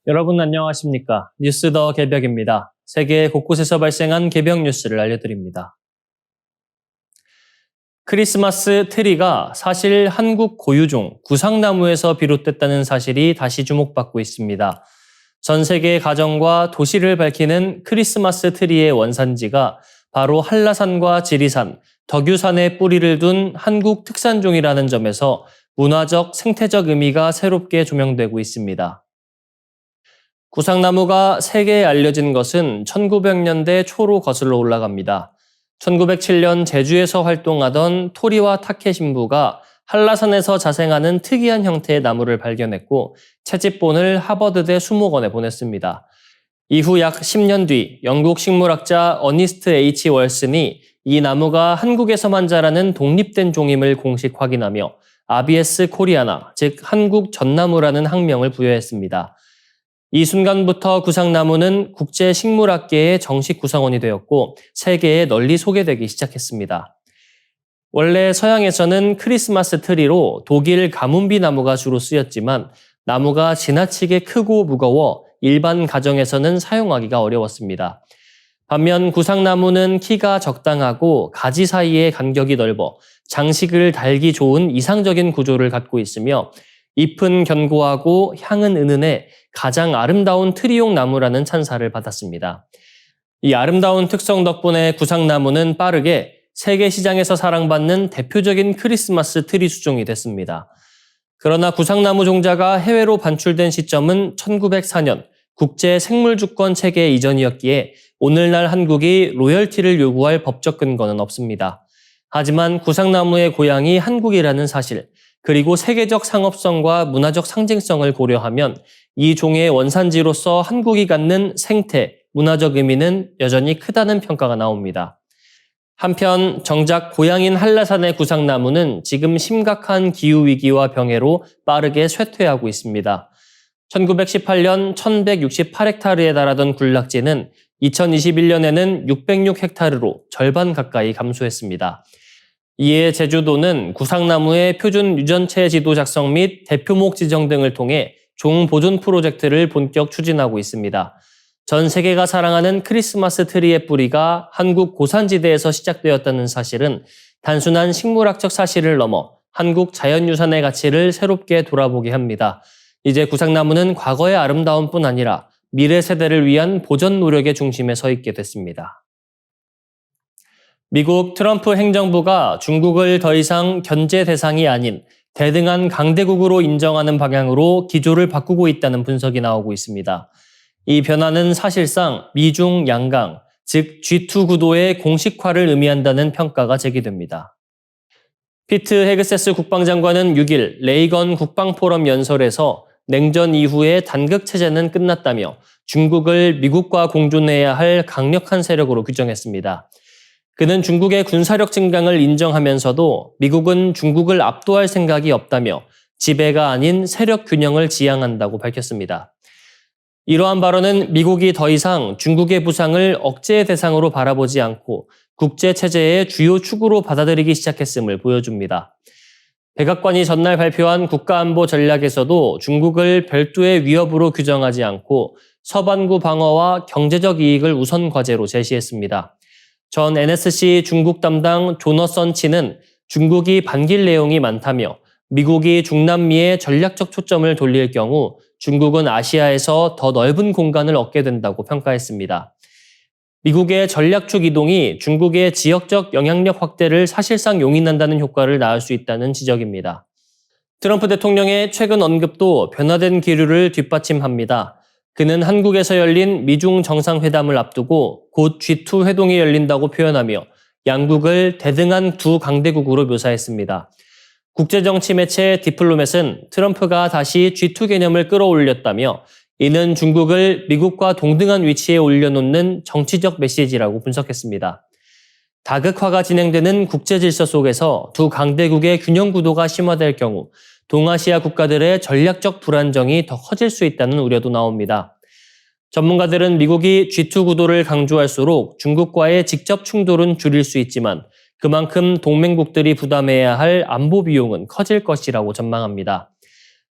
여러분 안녕하십니까? 뉴스 더 개벽입니다. 세계 곳곳에서 발생한 개벽 뉴스를 알려드립니다. 크리스마스 트리가 사실 한국 고유종 구상나무에서 비롯됐다는 사실이 다시 주목받고 있습니다. 전 세계 가정과 도시를 밝히는 크리스마스 트리의 원산지가 바로 한라산과 지리산, 덕유산에 뿌리를 둔 한국 특산종이라는 점에서 문화적, 생태적 의미가 새롭게 조명되고 있습니다. 구상나무가 세계에 알려진 것은 1900년대 초로 거슬러 올라갑니다. 1907년 제주에서 활동하던 토리와 타케 신부가 한라산에서 자생하는 특이한 형태의 나무를 발견했고 채집본을 하버드대 수목원에 보냈습니다. 이후 약 10년 뒤 영국 식물학자 어니스트 H. 월슨이 이 나무가 한국에서만 자라는 독립된 종임을 공식 확인하며 아비에스 코리아나, 즉 한국 전나무라는 학명을 부여했습니다. 이 순간부터 구상나무는 국제식물학계의 정식 구성원이 되었고 세계에 널리 소개되기 시작했습니다. 원래 서양에서는 크리스마스 트리로 독일 가문비 나무가 주로 쓰였지만 나무가 지나치게 크고 무거워 일반 가정에서는 사용하기가 어려웠습니다. 반면 구상나무는 키가 적당하고 가지 사이의 간격이 넓어 장식을 달기 좋은 이상적인 구조를 갖고 있으며 잎은 견고하고 향은 은은해 가장 아름다운 트리용 나무라는 찬사를 받았습니다. 이 아름다운 특성 덕분에 구상나무는 빠르게 세계 시장에서 사랑받는 대표적인 크리스마스 트리 수종이 됐습니다. 그러나 구상나무 종자가 해외로 반출된 시점은 1904년 국제생물주권 체계 이전이었기에 오늘날 한국이 로열티를 요구할 법적 근거는 없습니다. 하지만 구상나무의 고향이 한국이라는 사실, 그리고 세계적 상업성과 문화적 상징성을 고려하면 이 종의 원산지로서 한국이 갖는 생태, 문화적 의미는 여전히 크다는 평가가 나옵니다. 한편 정작 고향인 한라산의 구상나무는 지금 심각한 기후위기와 병해로 빠르게 쇠퇴하고 있습니다. 1918년 1168헥타르에 달하던 군락지는 2021년에는 606헥타르로 절반 가까이 감소했습니다. 이에 제주도는 구상나무의 표준 유전체 지도 작성 및 대표목 지정 등을 통해 종 보존 프로젝트를 본격 추진하고 있습니다. 전 세계가 사랑하는 크리스마스 트리의 뿌리가 한국 고산지대에서 시작되었다는 사실은 단순한 식물학적 사실을 넘어 한국 자연유산의 가치를 새롭게 돌아보게 합니다. 이제 구상나무는 과거의 아름다움뿐 아니라 미래 세대를 위한 보전 노력의 중심에 서 있게 됐습니다. 미국 트럼프 행정부가 중국을 더 이상 견제 대상이 아닌 대등한 강대국으로 인정하는 방향으로 기조를 바꾸고 있다는 분석이 나오고 있습니다. 이 변화는 사실상 미중 양강, 즉 G2 구도의 공식화를 의미한다는 평가가 제기됩니다. 피트 헤그세스 국방장관은 6일 레이건 국방포럼 연설에서 냉전 이후의 단극 체제는 끝났다며 중국을 미국과 공존해야 할 강력한 세력으로 규정했습니다. 그는 중국의 군사력 증강을 인정하면서도 미국은 중국을 압도할 생각이 없다며 지배가 아닌 세력 균형을 지향한다고 밝혔습니다. 이러한 발언은 미국이 더 이상 중국의 부상을 억제의 대상으로 바라보지 않고 국제체제의 주요 축으로 받아들이기 시작했음을 보여줍니다. 백악관이 전날 발표한 국가안보 전략에서도 중국을 별도의 위협으로 규정하지 않고 서반구 방어와 경제적 이익을 우선 과제로 제시했습니다. 전 NSC 중국 담당 조너선 치는 중국이 반길 내용이 많다며 미국이 중남미에 전략적 초점을 돌릴 경우 중국은 아시아에서 더 넓은 공간을 얻게 된다고 평가했습니다. 미국의 전략축 이동이 중국의 지역적 영향력 확대를 사실상 용인한다는 효과를 낳을 수 있다는 지적입니다. 트럼프 대통령의 최근 언급도 변화된 기류를 뒷받침합니다. 그는 한국에서 열린 미중 정상회담을 앞두고 곧 G2 회동이 열린다고 표현하며 양국을 대등한 두 강대국으로 묘사했습니다. 국제정치 매체 디플로맷은 트럼프가 다시 G2 개념을 끌어올렸다며 이는 중국을 미국과 동등한 위치에 올려놓는 정치적 메시지라고 분석했습니다. 다극화가 진행되는 국제질서 속에서 두 강대국의 균형 구도가 심화될 경우 동아시아 국가들의 전략적 불안정이 더 커질 수 있다는 우려도 나옵니다. 전문가들은 미국이 G2 구도를 강조할수록 중국과의 직접 충돌은 줄일 수 있지만 그만큼 동맹국들이 부담해야 할 안보 비용은 커질 것이라고 전망합니다.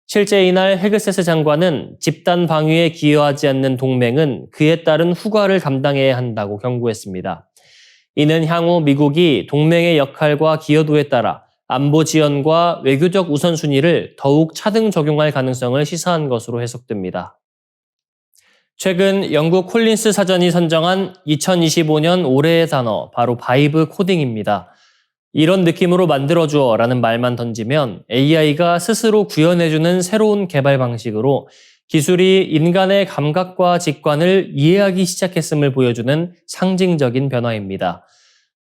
실제 이날 헤그세스 장관은 집단 방위에 기여하지 않는 동맹은 그에 따른 후과를 감당해야 한다고 경고했습니다. 이는 향후 미국이 동맹의 역할과 기여도에 따라 안보 지원과 외교적 우선순위를 더욱 차등 적용할 가능성을 시사한 것으로 해석됩니다. 최근 영국 콜린스 사전이 선정한 2025년 올해의 단어 바로 바이브 코딩입니다. 이런 느낌으로 만들어줘 라는 말만 던지면 AI가 스스로 구현해주는 새로운 개발 방식으로 기술이 인간의 감각과 직관을 이해하기 시작했음을 보여주는 상징적인 변화입니다.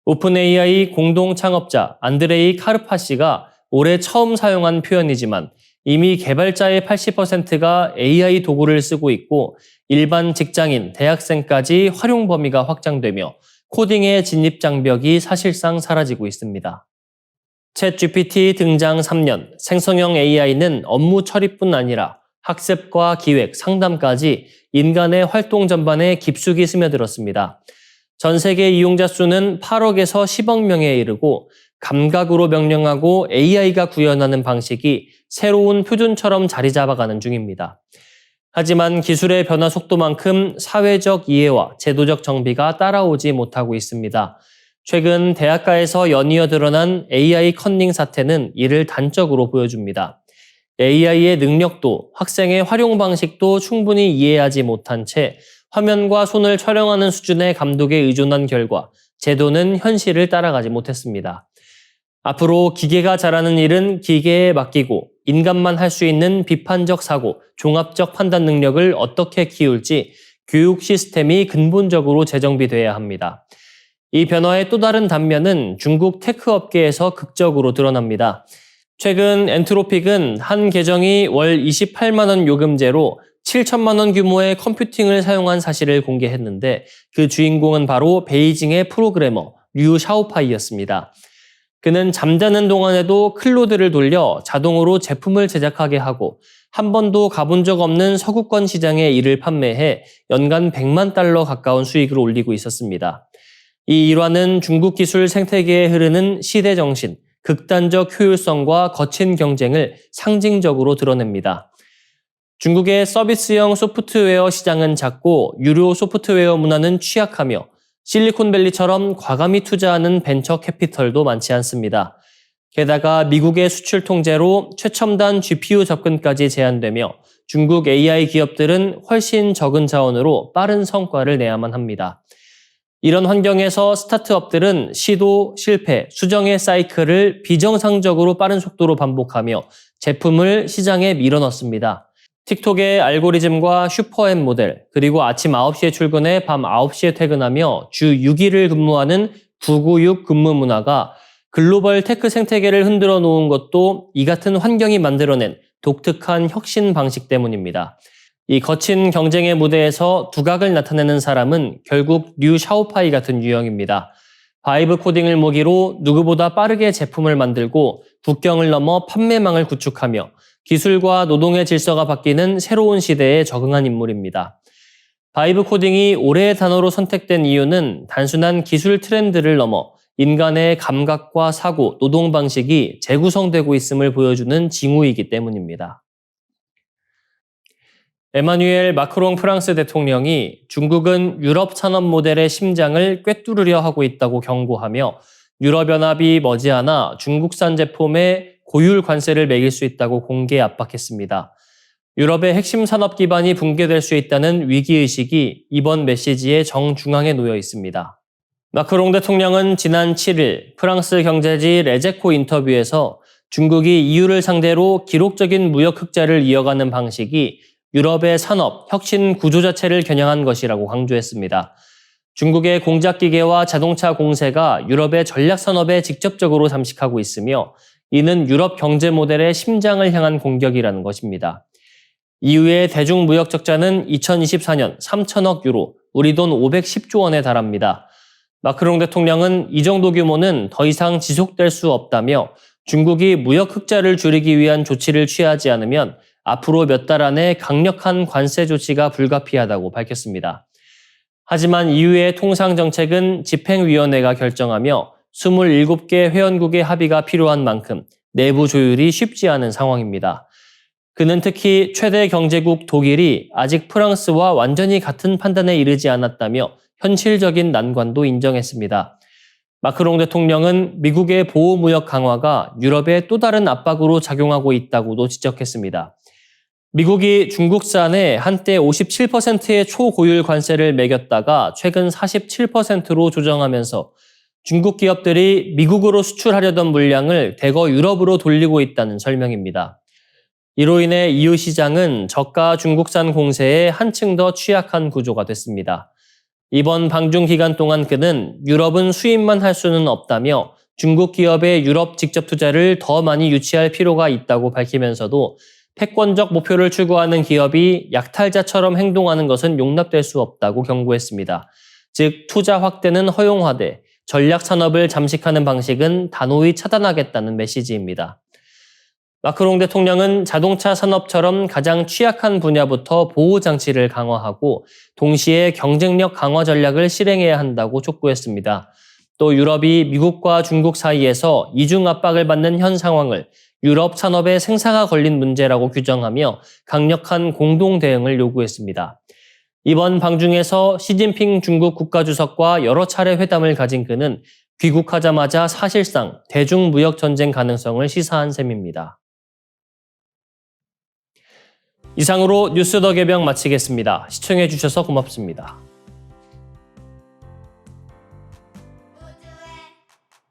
오픈 AI 공동 창업자 안드레이 카르파시가 올해 처음 사용한 표현이지만 이미 개발자의 80%가 AI 도구를 쓰고 있고 일반 직장인, 대학생까지 활용 범위가 확장되며 코딩의 진입 장벽이 사실상 사라지고 있습니다. 챗GPT 등장 3년, 생성형 AI는 업무 처리뿐 아니라 학습과 기획, 상담까지 인간의 활동 전반에 깊숙이 스며들었습니다. 전 세계 이용자 수는 8억에서 10억 명에 이르고 감각으로 명령하고 AI가 구현하는 방식이 새로운 표준처럼 자리 잡아가는 중입니다. 하지만 기술의 변화 속도만큼 사회적 이해와 제도적 정비가 따라오지 못하고 있습니다. 최근 대학가에서 연이어 드러난 AI 컨닝 사태는 이를 단적으로 보여줍니다. AI의 능력도 학생의 활용 방식도 충분히 이해하지 못한 채 화면과 손을 촬영하는 수준의 감독에 의존한 결과 제도는 현실을 따라가지 못했습니다. 앞으로 기계가 잘하는 일은 기계에 맡기고 인간만 할 수 있는 비판적 사고, 종합적 판단 능력을 어떻게 키울지 교육 시스템이 근본적으로 재정비돼야 합니다. 이 변화의 또 다른 단면은 중국 테크 업계에서 극적으로 드러납니다. 최근 엔트로픽은 한 계정이 월 28만 원 요금제로 7천만 원 규모의 컴퓨팅을 사용한 사실을 공개했는데 그 주인공은 바로 베이징의 프로그래머 류 샤오파이였습니다. 그는 잠자는 동안에도 클로드를 돌려 자동으로 제품을 제작하게 하고 한 번도 가본 적 없는 서구권 시장에 이를 판매해 연간 100만 달러 가까운 수익을 올리고 있었습니다. 이 일화는 중국 기술 생태계에 흐르는 시대 정신, 극단적 효율성과 거친 경쟁을 상징적으로 드러냅니다. 중국의 서비스형 소프트웨어 시장은 작고 유료 소프트웨어 문화는 취약하며 실리콘밸리처럼 과감히 투자하는 벤처 캐피털도 많지 않습니다. 게다가 미국의 수출 통제로 최첨단 GPU 접근까지 제한되며 중국 AI 기업들은 훨씬 적은 자원으로 빠른 성과를 내야만 합니다. 이런 환경에서 스타트업들은 시도, 실패, 수정의 사이클을 비정상적으로 빠른 속도로 반복하며 제품을 시장에 밀어넣습니다. 틱톡의 알고리즘과 슈퍼앱 모델, 그리고 아침 9시에 출근해 밤 9시에 퇴근하며 주 6일을 근무하는 996 근무 문화가 글로벌 테크 생태계를 흔들어 놓은 것도 이 같은 환경이 만들어낸 독특한 혁신 방식 때문입니다. 이 거친 경쟁의 무대에서 두각을 나타내는 사람은 결국 류 샤오파이 같은 유형입니다. 바이브 코딩을 모기로 누구보다 빠르게 제품을 만들고 국경을 넘어 판매망을 구축하며 기술과 노동의 질서가 바뀌는 새로운 시대에 적응한 인물입니다. 바이브 코딩이 올해의 단어로 선택된 이유는 단순한 기술 트렌드를 넘어 인간의 감각과 사고, 노동 방식이 재구성되고 있음을 보여주는 징후이기 때문입니다. 에마뉘엘 마크롱 프랑스 대통령이 중국은 유럽 산업 모델의 심장을 꿰뚫으려 하고 있다고 경고하며 유럽연합이 머지않아 중국산 제품에 고율 관세를 매길 수 있다고 공개 압박했습니다. 유럽의 핵심 산업 기반이 붕괴될 수 있다는 위기의식이 이번 메시지의 정중앙에 놓여 있습니다. 마크롱 대통령은 지난 7일 프랑스 경제지 레제코 인터뷰에서 중국이 EU를 상대로 기록적인 무역 흑자를 이어가는 방식이 유럽의 산업, 혁신 구조 자체를 겨냥한 것이라고 강조했습니다. 중국의 공작기계와 자동차 공세가 유럽의 전략산업에 직접적으로 잠식하고 있으며 이는 유럽 경제 모델의 심장을 향한 공격이라는 것입니다. EU의 대중무역 적자는 2024년 3천억 유로, 우리 돈 510조 원에 달합니다. 마크롱 대통령은 이 정도 규모는 더 이상 지속될 수 없다며 중국이 무역 흑자를 줄이기 위한 조치를 취하지 않으면 앞으로 몇 달 안에 강력한 관세 조치가 불가피하다고 밝혔습니다. 하지만 EU의 통상정책은 집행위원회가 결정하며 27개 회원국의 합의가 필요한 만큼 내부 조율이 쉽지 않은 상황입니다. 그는 특히 최대 경제국 독일이 아직 프랑스와 완전히 같은 판단에 이르지 않았다며 현실적인 난관도 인정했습니다. 마크롱 대통령은 미국의 보호무역 강화가 유럽의 또 다른 압박으로 작용하고 있다고도 지적했습니다. 미국이 중국산에 한때 57%의 초고율 관세를 매겼다가 최근 47%로 조정하면서 중국 기업들이 미국으로 수출하려던 물량을 대거 유럽으로 돌리고 있다는 설명입니다. 이로 인해 EU 시장은 저가 중국산 공세에 한층 더 취약한 구조가 됐습니다. 이번 방중 기간 동안 그는 유럽은 수입만 할 수는 없다며 중국 기업의 유럽 직접 투자를 더 많이 유치할 필요가 있다고 밝히면서도 패권적 목표를 추구하는 기업이 약탈자처럼 행동하는 것은 용납될 수 없다고 경고했습니다. 즉 투자 확대는 허용화돼 전략 산업을 잠식하는 방식은 단호히 차단하겠다는 메시지입니다. 마크롱 대통령은 자동차 산업처럼 가장 취약한 분야부터 보호 장치를 강화하고 동시에 경쟁력 강화 전략을 실행해야 한다고 촉구했습니다. 또 유럽이 미국과 중국 사이에서 이중 압박을 받는 현 상황을 유럽 산업의 생사가 걸린 문제라고 규정하며 강력한 공동 대응을 요구했습니다. 이번 방중에서 시진핑 중국 국가주석과 여러 차례 회담을 가진 그는 귀국하자마자 사실상 대중무역 전쟁 가능성을 시사한 셈입니다. 이상으로 뉴스 더 개병 마치겠습니다. 시청해 주셔서 고맙습니다.